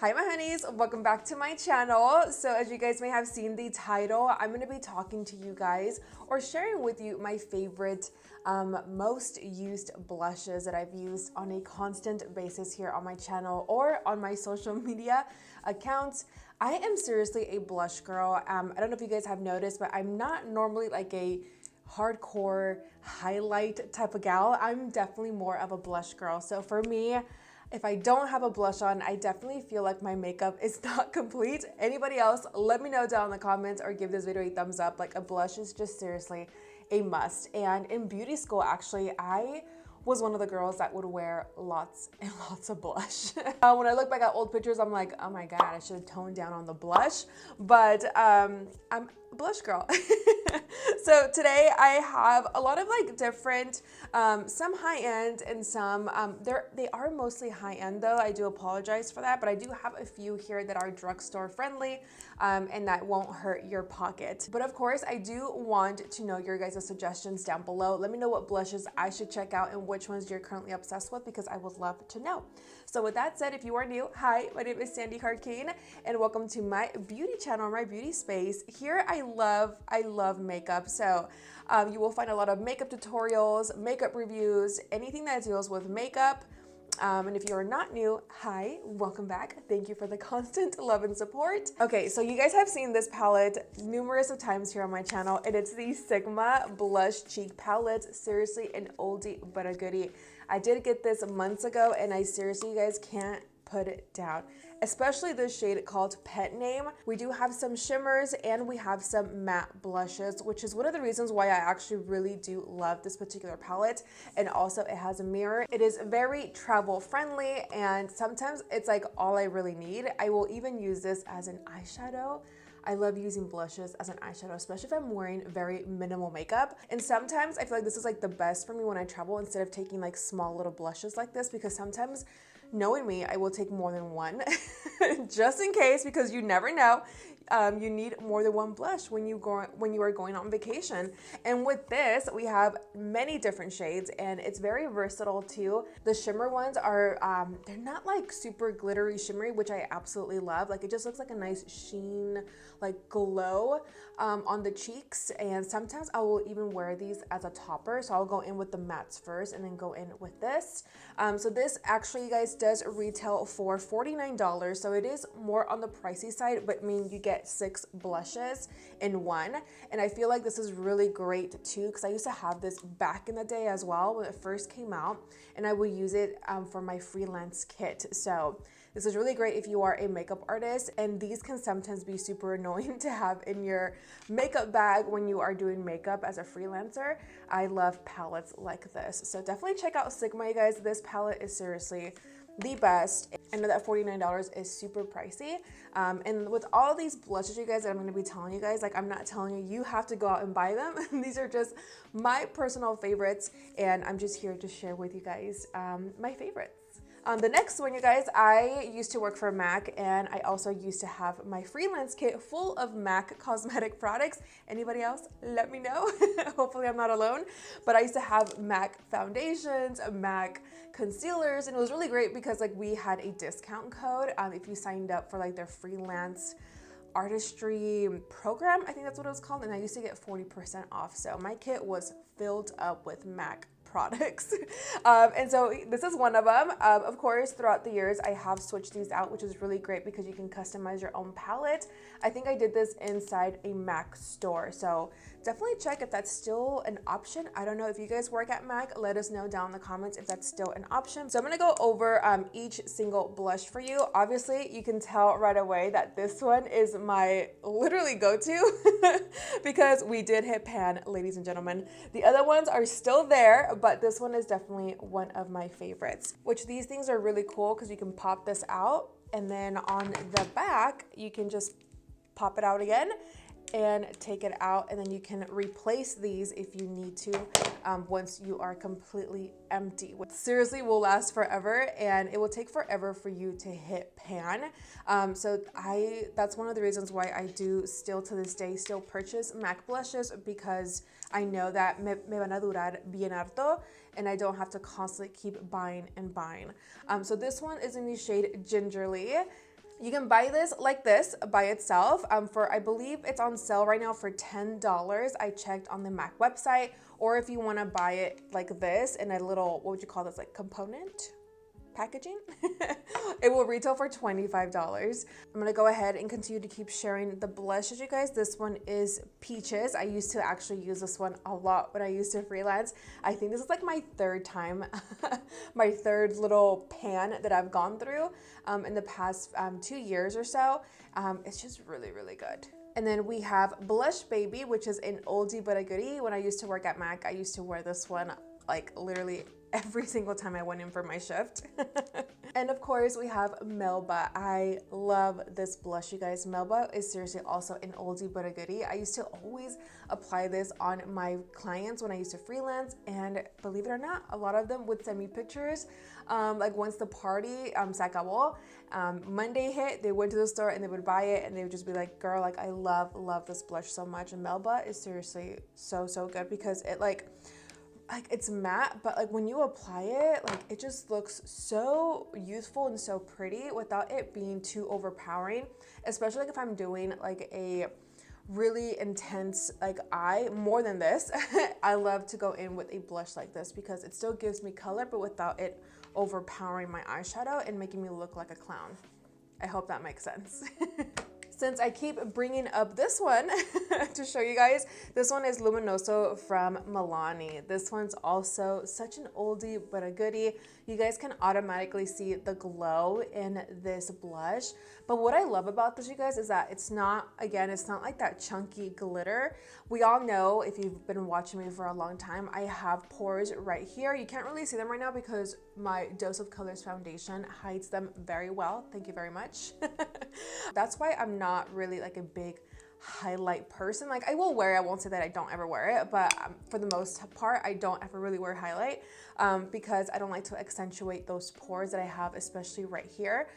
Hi my honeys, welcome back to my channel. So as you guys may have seen the title, I'm going to be talking to you guys or sharing with you my favorite most used blushes that I've used on a constant basis here on my channel or on my social media accounts. I am seriously a blush girl. I don't know if you guys have noticed, but I'm not normally like a hardcore highlight type of gal. I'm definitely more of a blush girl. So for me, if I don't have a blush on, I definitely feel like my makeup is not complete. Anybody else, let me know down in the comments or give this video a thumbs up. Like a blush is just seriously a must. And in beauty school, actually, I was one of the girls that would wear lots and lots of blush. When I look back at old pictures, I'm like, oh my God, I should have toned down on the blush. But I'm a blush girl. So today I have a lot of like different, some high-end and some, they are mostly high-end though. I do apologize for that, but I do have a few here that are drugstore friendly and that won't hurt your pocket. But of course, I do want to know your guys' suggestions down below. Let me know what blushes I should check out and which ones you're currently obsessed with because I would love to know. So with that said, if you are new, hi, my name is Sandy Harkeen and welcome to my beauty channel, my beauty space. Here I love makeup. So you will find a lot of makeup tutorials, makeup reviews, anything that deals with makeup. And if you are not new, hi, welcome back. Thank you for the constant love and support. Okay, so you guys have seen this palette numerous of times here on my channel, and it's the Sigma Blush Cheek Palette. Seriously, an oldie but a goodie. I did get this months ago, and I seriously, you guys can't put it down, especially this shade called Pet Name. We do have some shimmers and we have some matte blushes, which is one of the reasons why I actually really do love this particular palette. And also it has a mirror. It is very travel friendly and sometimes it's like all I really need. I will even use this as an eyeshadow. I love using blushes as an eyeshadow, especially if I'm wearing very minimal makeup. And sometimes I feel like this is like the best for me when I travel instead of taking like small little blushes like this, because sometimes knowing me, I will take more than one just in case, because you never know. You need more than one blush when you are going on vacation. And with this, we have many different shades and it's very versatile too. The shimmer ones are, they're not like super glittery shimmery, which I absolutely love. Like it just looks like a nice sheen, like glow on the cheeks. And sometimes I will even wear these as a topper. So I'll go in with the mattes first and then go in with this. So this actually, you guys, does retail for $49. So it is more on the pricey side, but I mean, you get 6 blushes in one. And I feel like this is really great too, because I used to have this back in the day as well when it first came out, and I would use it for my freelance kit. So this is really great if you are a makeup artist, and these can sometimes be super annoying to have in your makeup bag when you are doing makeup as a freelancer. I love palettes like this. So definitely check out Sigma, you guys. This palette is seriously the best. I know that $49 is super pricey. And with all these blushes, you guys, that I'm going to be telling you guys, like I'm not telling you, you have to go out and buy them. These are just my personal favorites. And I'm just here to share with you guys my favorites. The next one, you guys, I used to work for MAC and I also used to have my freelance kit full of MAC cosmetic products. Anybody else? Let me know. Hopefully I'm not alone. But I used to have MAC foundations, MAC concealers, and it was really great because like we had a discount code if you signed up for like their freelance artistry program. I think that's what it was called. And I used to get 40% off. So my kit was filled up with MAC products. And so this is one of them. Of course, throughout the years, I have switched these out, which is really great because you can customize your own palette. I think I did this inside a MAC store. So definitely check if that's still an option. I don't know if you guys work at MAC. Let us know down in the comments if that's still an option. So I'm going to go over each single blush for you. Obviously, you can tell right away that this one is my literally go-to because we did hit pan, ladies and gentlemen. The other ones are still there, but this one is definitely one of my favorites, which these things are really cool because you can pop this out and then on the back, you can just pop it out again and take it out, and then you can replace these if you need to once you are completely empty. Which seriously will last forever, and it will take forever for you to hit pan. So that's one of the reasons why I do still to this day still purchase MAC blushes, because I know that me van a durar bien harto and I don't have to constantly keep buying and buying. So this one is in the shade Gingerly. You can buy this like this by itself for, I believe it's on sale right now for $10. I checked on the MAC website. Or if you want to buy it like this in a little, what would you call this, like component packaging, it will retail for $25. I'm gonna go ahead and continue to keep sharing the blushes, you guys. This one is Peaches. I used to actually use this one a lot when I used to freelance. I think this is like my third time, my third little pan that I've gone through in the past 2 years or so. It's just really, really good. And then we have Blush Baby, which is an oldie but a goodie. When I used to work at MAC, I used to wear this one like literally every single time I went in for my shift. And of course we have Melba. I love this blush, you guys. Melba is seriously also an oldie but a goodie. I used to always apply this on my clients when I used to freelance, and believe it or not, a lot of them would send me pictures. Like once the party se acabó, Monday hit, they went to the store and they would buy it and they would just be like, girl, like I love this blush so much. And Melba is seriously so good because it like it's matte, but like when you apply it, like it just looks so youthful and so pretty without it being too overpowering, especially like if I'm doing like a really intense like eye more than this. I love to go in with a blush like this because it still gives me color but without it overpowering my eyeshadow and making me look like a clown. I hope that makes sense. Since I keep bringing up this one to show you guys, this one is Luminoso from Milani. This one's also such an oldie but a goodie. You guys can automatically see the glow in this blush. But what I love about this, you guys, is that it's not, again, it's not like that chunky glitter. We all know, if you've been watching me for a long time, I have pores right here. You can't really see them right now because my Dose of Colors foundation hides them very well. Thank you very much. That's why I'm not really like a big highlight person. Like I will wear it, I won't say that I don't ever wear it, but for the most part I don't ever really wear highlight because I don't like to accentuate those pores that I have, especially right here.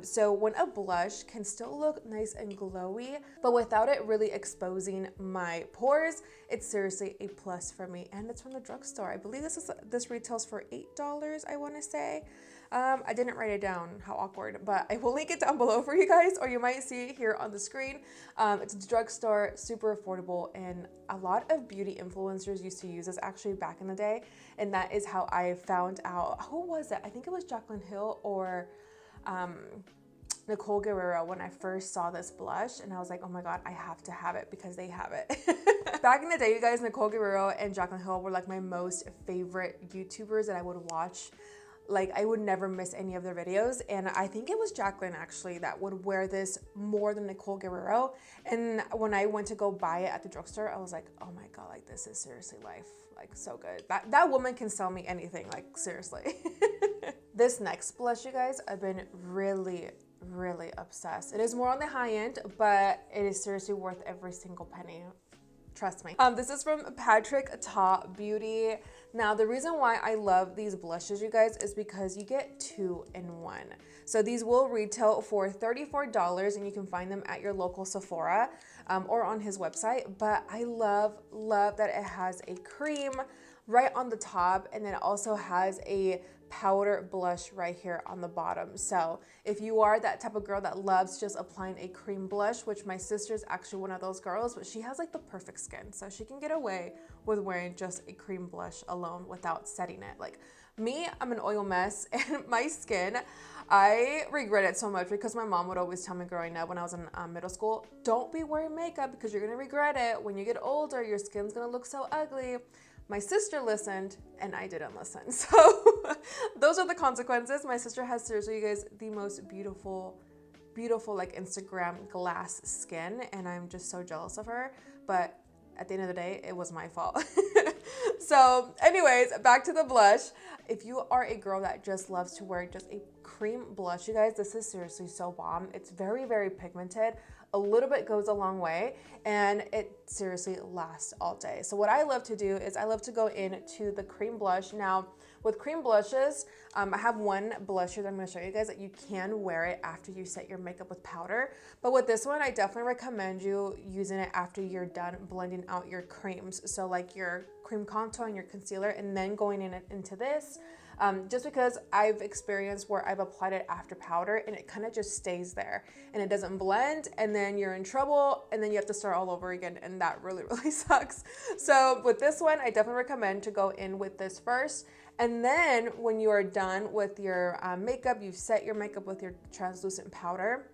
So when a blush can still look nice and glowy but without it really exposing my pores, it's seriously a plus for me. And it's from the drugstore. I believe this retails for $8, I want to say. I didn't write it down, how awkward, but I will link it down below for you guys, or you might see it here on the screen. It's a drugstore, super affordable, and a lot of beauty influencers used to use this actually back in the day, and that is how I found out, who was it? I think it was JACLYN Hill or Nicole Guerrero when I first saw this blush, and I was like, oh my god, I have to have it because they have it. Back in the day, you guys, Nicole Guerrero and JACLYN Hill were like my most favorite YouTubers that I would watch. Like I would never miss any of their videos, and I think it was JACLYN actually that would wear this more than Nicole Guerrero. And when I went to go buy it at the drugstore, I was like, oh my god, like this is seriously life, like so good. That woman can sell me anything, like seriously. This next blush, you guys, I've been really obsessed. It is more on the high end, but it is seriously worth every single penny. Trust me. This is from PATRICKTA Beauty. Now, the reason why I love these blushes, you guys, is because you get 2 in 1. So these will retail for $34, and you can find them at your local Sephora or on his website. But I love that it has a cream right on the top, and then it also has a powder blush right here on the bottom. So if you are that type of girl that loves just applying a cream blush, which my sister's actually one of those girls, but she has like the perfect skin, so she can get away with wearing just a cream blush alone without setting it. Like me, I'm an oil mess, and my skin, I regret it so much because my mom would always tell me growing up when I was in middle school, don't be wearing makeup because you're gonna regret it. When you get older, your skin's gonna look so ugly. My sister listened and I didn't listen. So those are the consequences. My sister has, seriously, you guys, the most beautiful like Instagram glass skin, and I'm just so jealous of her. But at the end of the day, it was my fault. So anyways, back to the blush. If you are a girl that just loves to wear just a cream blush, you guys, this is seriously so bomb. It's very pigmented. A little bit goes a long way, and it seriously lasts all day. So what I love to do is I love to go into the cream blush. Now, with cream blushes, I have one blush here that I'm going to show you guys that you can wear it after you set your makeup with powder. But with this one, I definitely recommend you using it after you're done blending out your creams. So like your cream contour and your concealer, and then going into this. just because I've experienced where I've applied it after powder and it kind of just stays there and it doesn't blend, and then you're in trouble and then you have to start all over again, and that really, really sucks. So with this one, I definitely recommend to go in with this first. And then when you are done with your makeup, you've set your makeup with your translucent powder.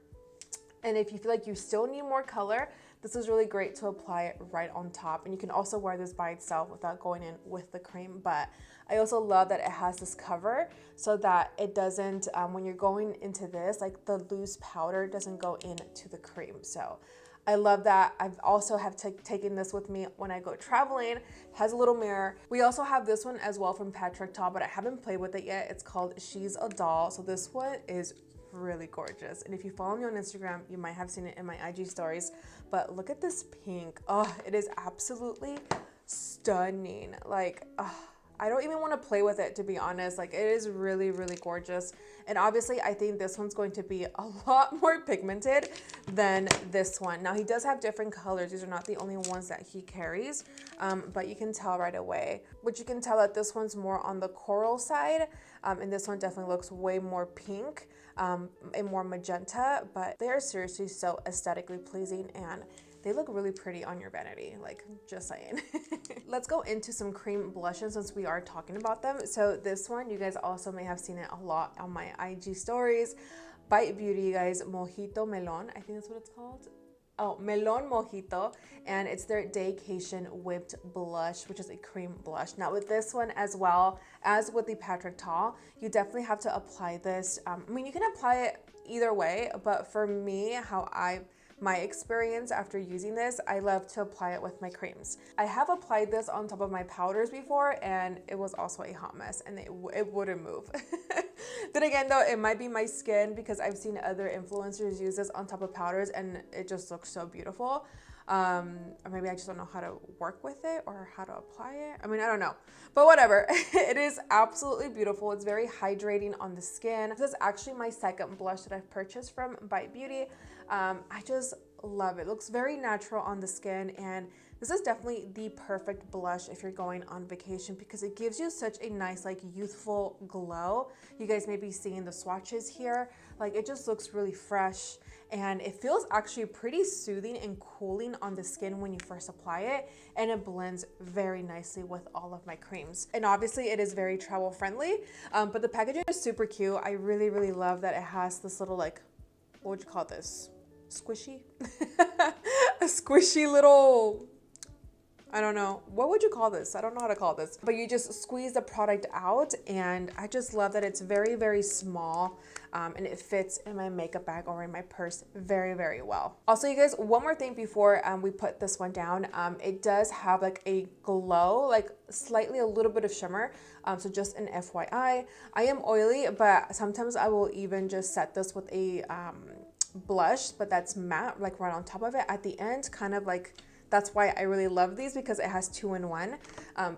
And if you feel like you still need more color, this is really great to apply it right on top. And you can also wear this by itself without going in with the cream. But I also love that it has this cover so that it doesn't, when you're going into this, like the loose powder doesn't go into the cream. So I love that. I've also taken this with me when I go traveling. It has a little mirror. We also have this one as well from PATRICKTA, but I haven't played with it yet. It's called She's a Doll. So this one is really gorgeous, and if you follow me on Instagram, you might have seen it in my IG stories. But look at this pink. Oh, it is absolutely stunning. Like, I don't even want to play with it, to be honest. Like, it is really, really gorgeous. And obviously, I think this one's going to be a lot more pigmented than this one. Now, he does have different colors. These are not the only ones that he carries, but you can tell right away. Which you can tell that this one's more on the coral side, and this one definitely looks way more pink and more magenta, but they are seriously so aesthetically pleasing, and they look really pretty on your vanity, like, just saying. Let's go into some cream blushes since we are talking about them. So this one, you guys also may have seen it a lot on my IG stories. Bite Beauty, you guys, Mojito Melon, I think that's what it's called. Oh, Melon Mojito, and it's their Daycation Whipped Blush, which is a cream blush. Now with this one, as well as with the PATRICKTA, you definitely have to apply this. I mean, you can apply it either way, but for me, my experience after using this, I love to apply it with my creams. I have applied this on top of my powders before, and it was also a hot mess, and it wouldn't move. Then again though, it might be my skin, because I've seen other influencers use this on top of powders and it just looks so beautiful. Or maybe I just don't know how to work with it or how to apply it. I mean, I don't know, but whatever. It is absolutely beautiful. It's very hydrating on the skin. This is actually my second blush that I've purchased from Bite Beauty. I just love it. It looks very natural on the skin, and this is definitely the perfect blush if you're going on vacation, because it gives you such a nice, like, youthful glow. You guys may be seeing the swatches here. Like, it just looks really fresh, and it feels actually pretty soothing and cooling on the skin when you first apply it, and it blends very nicely with all of my creams. And obviously it is very travel friendly, but the packaging is super cute. I really, really love that it has this little, like, what would you call this? Squishy? A squishy little, I don't know. What would you call this? I don't know how to call this. But you just squeeze the product out, and I just love that it's very, very small, and it fits in my makeup bag or in my purse very, very well. Also, you guys, one more thing before we put this one down. It does have like a glow, like slightly a little bit of shimmer. So just an FYI. I am oily, but sometimes I will even just set this with a blush, but that's matte, like right on top of it at the end, kind of like. That's why I really love these, because it has 2-in-1.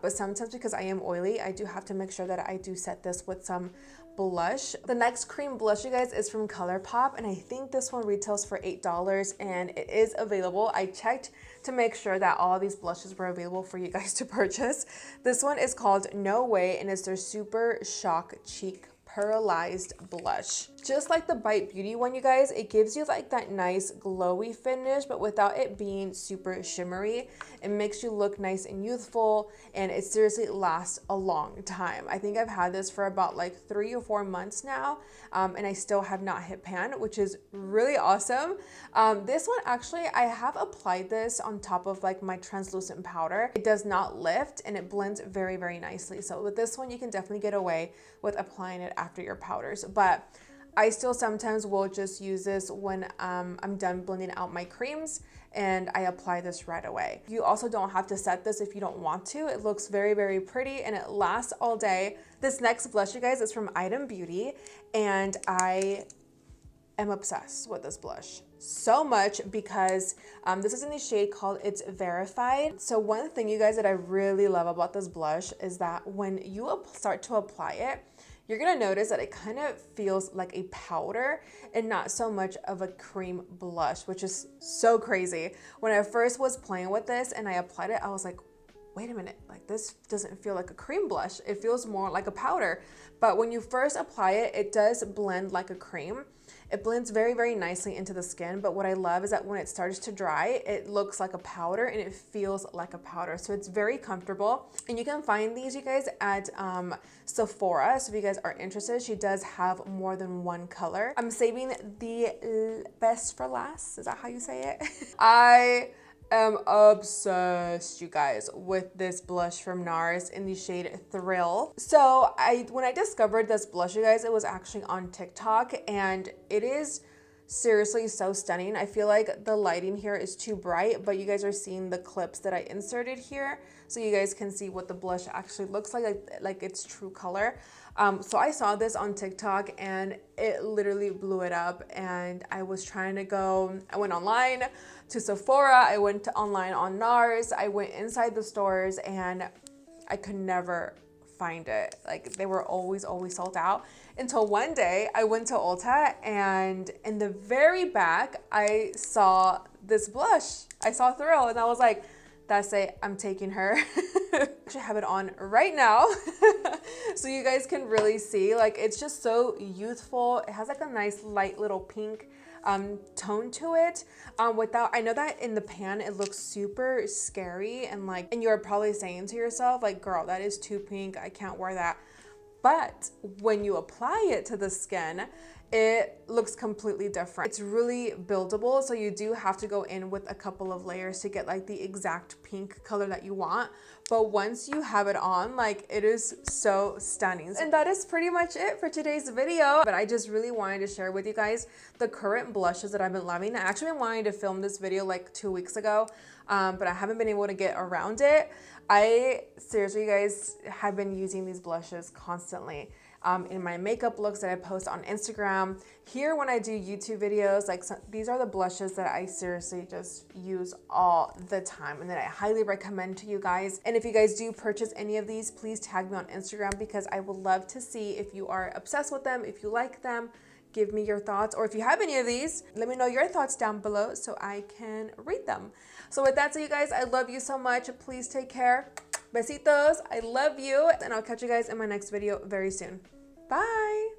But sometimes, because I am oily, I do have to make sure that I do set this with some blush. The next cream blush, you guys, is from ColourPop, and I think this one retails for $8, and it is available. I checked to make sure that all of these blushes were available for you guys to purchase. This one is called No Way, and it's their Super Shock Cheek Pearlized Blush. Just like the Bite Beauty one, you guys, it gives you like that nice glowy finish, but without it being super shimmery. It makes you look nice and youthful, and it seriously lasts a long time. I think I've had this for about like 3 or 4 months now, and I still have not hit pan, which is really awesome. This one, actually, I have applied this on top of like my translucent powder. It does not lift, and it blends very, very nicely. So with this one, you can definitely get away with applying it after your powders, but I still sometimes will just use this when I'm done blending out my creams, and I apply this right away. You also don't have to set this if you don't want to. It looks very, very pretty, and it lasts all day. This next blush, you guys, is from Item Beauty, and I am obsessed with this blush so much because this is in the shade called It's Verified. So one thing, you guys, that I really love about this blush is that when you start to apply it, you're gonna notice that it kind of feels like a powder and not so much of a cream blush, which is so crazy. When I first was playing with this and I applied it, I was like, wait a minute, like this doesn't feel like a cream blush. It feels more like a powder. But when you first apply it, it does blend like a cream. It blends very, very nicely into the skin. But what I love is that when it starts to dry, it looks like a powder and it feels like a powder. So it's very comfortable. And you can find these, you guys, at Sephora. So if you guys are interested, she does have more than one color. I'm saving the best for last. Is that how you say it? I am obsessed, you guys, with this blush from NARS in the shade Thrill. So when I discovered this blush, you guys, it was actually on TikTok, and it is seriously so stunning. I feel like the lighting here is too bright, but you guys are seeing the clips that I inserted here, so you guys can see what the blush actually looks like its true color. So I saw this on TikTok and it literally blew it up, and I was trying to I went online to Sephora, I went online on NARS, I went inside the stores, and I could never find it. Like, they were always sold out, until one day I went to Ulta, and in the very back I saw this blush. I saw Thrill, and I was like, that's it, I'm taking her. I actually have it on right now so you guys can really see, like, it's just so youthful. It has like a nice light little pink tone to it. I know that in the pan it looks super scary, and you're probably saying to yourself, like, girl, that is too pink, I can't wear that. But when you apply it to the skin, it looks completely different. It's really buildable, so you do have to go in with a couple of layers to get like the exact pink color that you want. But once you have it on, like, it is so stunning. And that is pretty much it for today's video. But I just really wanted to share with you guys the current blushes that I've been loving. I actually wanted to film this video like 2 weeks ago, but I haven't been able to get around it. I seriously, you guys, have been using these blushes constantly. In my makeup looks that I post on Instagram. Here when I do YouTube videos, these are the blushes that I seriously just use all the time and that I highly recommend to you guys. And if you guys do purchase any of these, please tag me on Instagram, because I would love to see if you are obsessed with them, if you like them. Give me your thoughts, or if you have any of these, let me know your thoughts down below so I can read them. So with that said, you guys, I love you so much. Please take care. Besitos. I love you, and I'll catch you guys in my next video very soon. Bye.